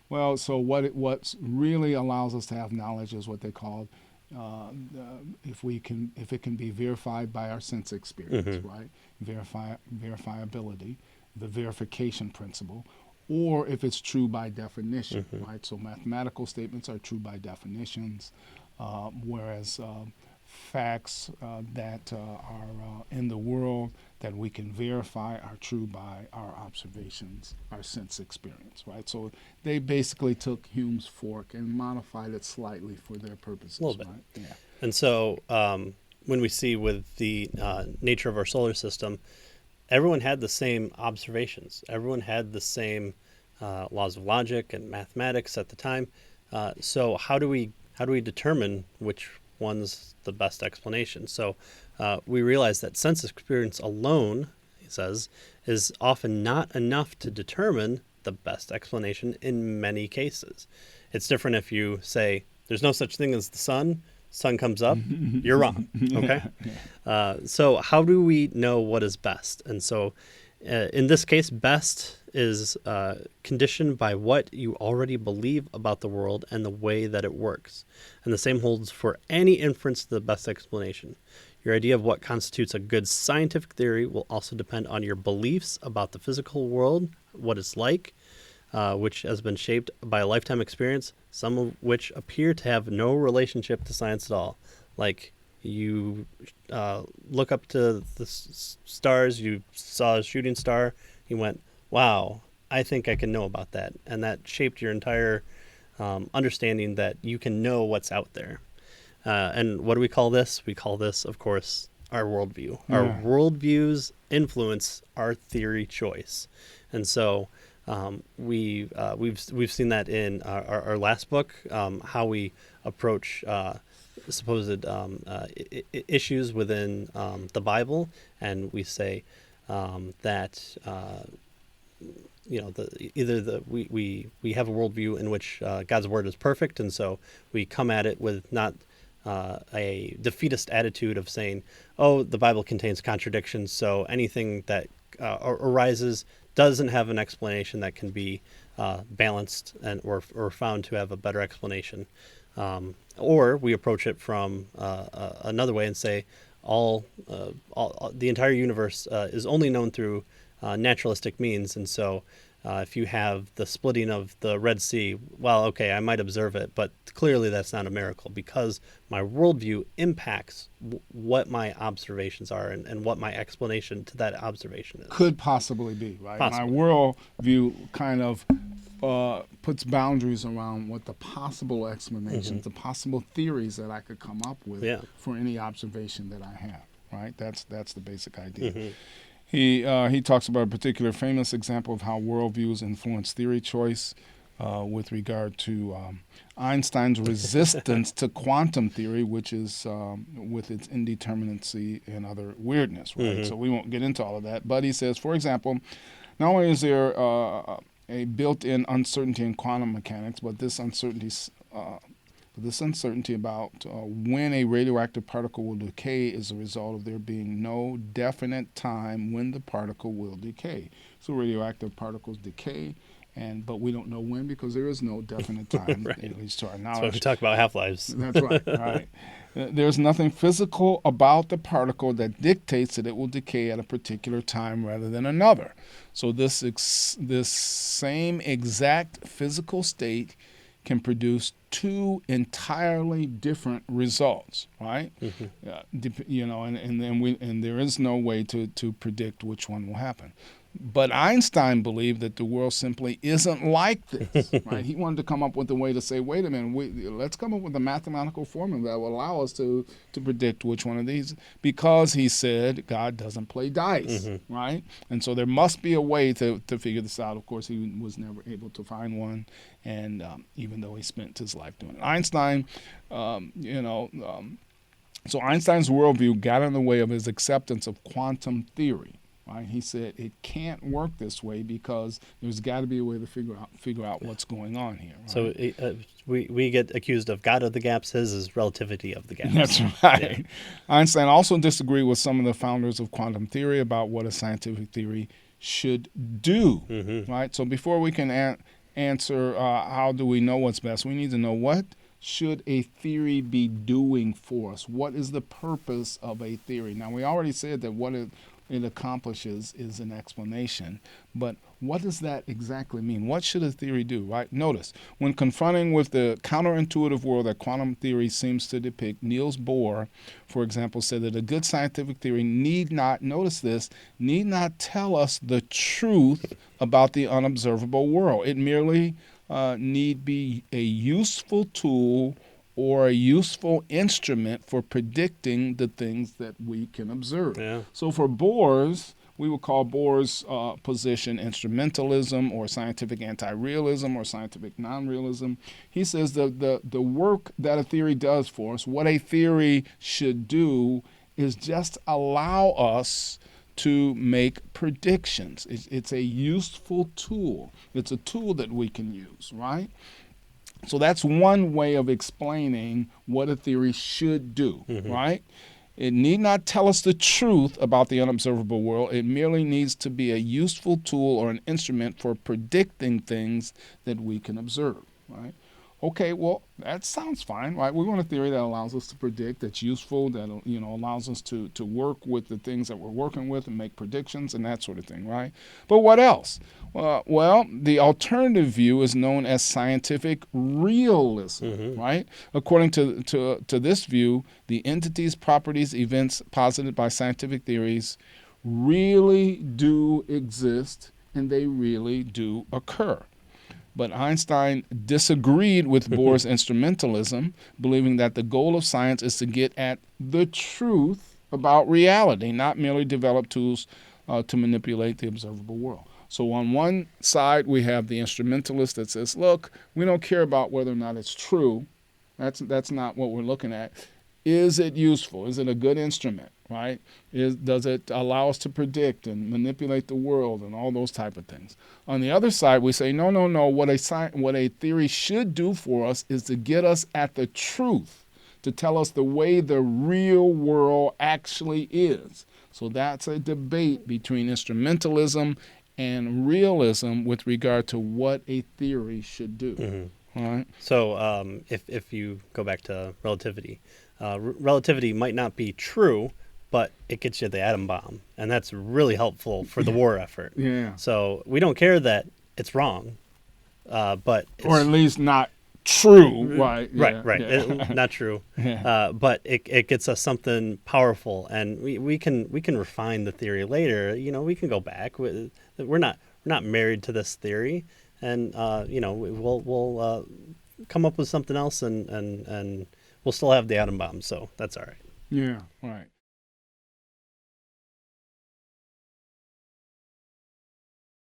Well, so what really allows us to have knowledge is what they call if it can be verified by our sense experience, Mm-hmm. right? Verifiability, the verification principle, or if it's true by definition, Mm-hmm. right? So mathematical statements are true by definitions, whereas facts that are in the world that we can verify are true by our observations, our sense experience, right? So they basically took Hume's fork and modified it slightly for their A little purposes, bit. right? Yeah. And so when we see with the nature of our solar system, everyone had the same observations. Everyone had the same laws of logic and mathematics at the time. So how do we determine which one's the best explanation? So we realize that sense experience alone, he says, is often not enough to determine the best explanation in many cases. It's different if you say there's no such thing as the sun comes up, you're wrong. Okay. Yeah. Yeah. So how do we know what is best? And so in this case, best is conditioned by what you already believe about the world and the way that it works. And the same holds for any inference to the best explanation. Your idea of what constitutes a good scientific theory will also depend on your beliefs about the physical world, what it's like, which has been shaped by a lifetime experience, some of which appear to have no relationship to science at all. Like you look up to the stars, you saw a shooting star, you went, wow, I think I can know about that. And that shaped your entire understanding that you can know what's out there. And what do we call this? We call this, of course, our worldview. Our Yeah. worldviews influence our theory choice. And so we've seen that in our last book, how we approach supposed issues within the Bible, and we say that we have a worldview in which God's word is perfect, and so we come at it with not a defeatist attitude of saying, "Oh, the Bible contains contradictions, so anything that arises doesn't have an explanation that can be balanced and or found to have a better explanation." Or we approach it from another way and say, all the entire universe is only known through naturalistic means, and so if you have the splitting of the Red Sea, well, okay, I might observe it, but clearly that's not a miracle because my worldview impacts what my observations are and what my explanation to that observation is. Could possibly be, right? My Possibly. worldview kind of puts boundaries around what the possible Mm-hmm. explanations, the possible theories that I could come up with Yeah. for any observation that I have, right? That's the basic idea. Mm-hmm. He talks about a particular famous example of how worldviews influence theory choice with regard to Einstein's resistance to quantum theory, which is with its indeterminacy and other weirdness, right? Mm-hmm. So we won't get into all of that. But he says, for example, not only is there a built-in uncertainty in quantum mechanics, but this uncertainty about when a radioactive particle will decay is a result of there being no definite time when the particle will decay. So radioactive particles decay, but we don't know when because there is no definite time, Right. at least to our So when we knowledge. talk about half-lives. That's right, right. There's nothing physical about the particle that dictates that it will decay at a particular time rather than another. So this same exact physical state can produce two entirely different results, right? Mm-hmm. And there is no way to predict which one will happen. But Einstein believed that the world simply isn't like this, right? He wanted to come up with a way to say, wait a minute, let's come up with a mathematical formula that will allow us to predict which one of these, because he said God doesn't play dice, Mm-hmm. right? And so there must be a way to figure this out. Of course, he was never able to find one, and even though he spent his life doing it. Einstein, so Einstein's worldview got in the way of his acceptance of quantum theory. Right? He said it can't work this way because there's got to be a way to figure out what's going on here. Right? So we get accused of God of the gaps. His is relativity of the gaps. That's right. Yeah. Einstein also disagreed with some of the founders of quantum theory about what a scientific theory should do. Mm-hmm. Right. So before we can answer how do we know what's best. We need to know what should a theory be doing for us? What is the purpose of a theory? Now, we already said that what it accomplishes is an explanation, but what does that exactly mean? What should a theory do, right? Notice, when confronting with the counterintuitive world that quantum theory seems to depict, Niels Bohr, for example, said that a good scientific theory need not, notice this, need not tell us the truth about the unobservable world. It merely need be a useful tool or a useful instrument for predicting the things that we can observe. Yeah. So for Bohr's, we would call Bohr's position instrumentalism or scientific anti-realism or scientific non-realism. He says the work that a theory does for us, what a theory should do, is just allow us to make predictions. It's a useful tool. It's a tool that we can use, right? So that's one way of explaining what a theory should do, right? It need not tell us the truth about the unobservable world. It merely needs to be a useful tool or an instrument for predicting things that we can observe, right? Okay, well, that sounds fine, right? We want a theory that allows us to predict, that's useful, that allows us to work with the things that we're working with and make predictions and that sort of thing, right? But what else? Well, the alternative view is known as scientific realism, right? According to this view, the entities, properties, events posited by scientific theories really do exist and they really do occur. But Einstein disagreed with Bohr's instrumentalism, believing that the goal of science is to get at the truth about reality, not merely develop tools to manipulate the observable world. So on one side, we have the instrumentalist that says, look, we don't care about whether or not it's true. That's not what we're looking at. Is it useful? Is it a good instrument, right? Does it allow us to predict and manipulate the world and all those type of things? On the other side, we say, no. What a theory should do for us is to get us at the truth, to tell us the way the real world actually is. So that's a debate between instrumentalism and realism with regard to what a theory should do. All right? So if you go back to relativity, relativity might not be true, but it gets you the atom bomb, and that's really helpful for the war effort. Yeah. So we don't care that it's wrong, but or at least not true, right? Right. Yeah. Not true. Yeah. But it gets us something powerful, and we can refine the theory later. We can go back. We're not married to this theory, and we'll come up with something else, and we'll still have the atom bomb. So that's all right. Yeah. Right.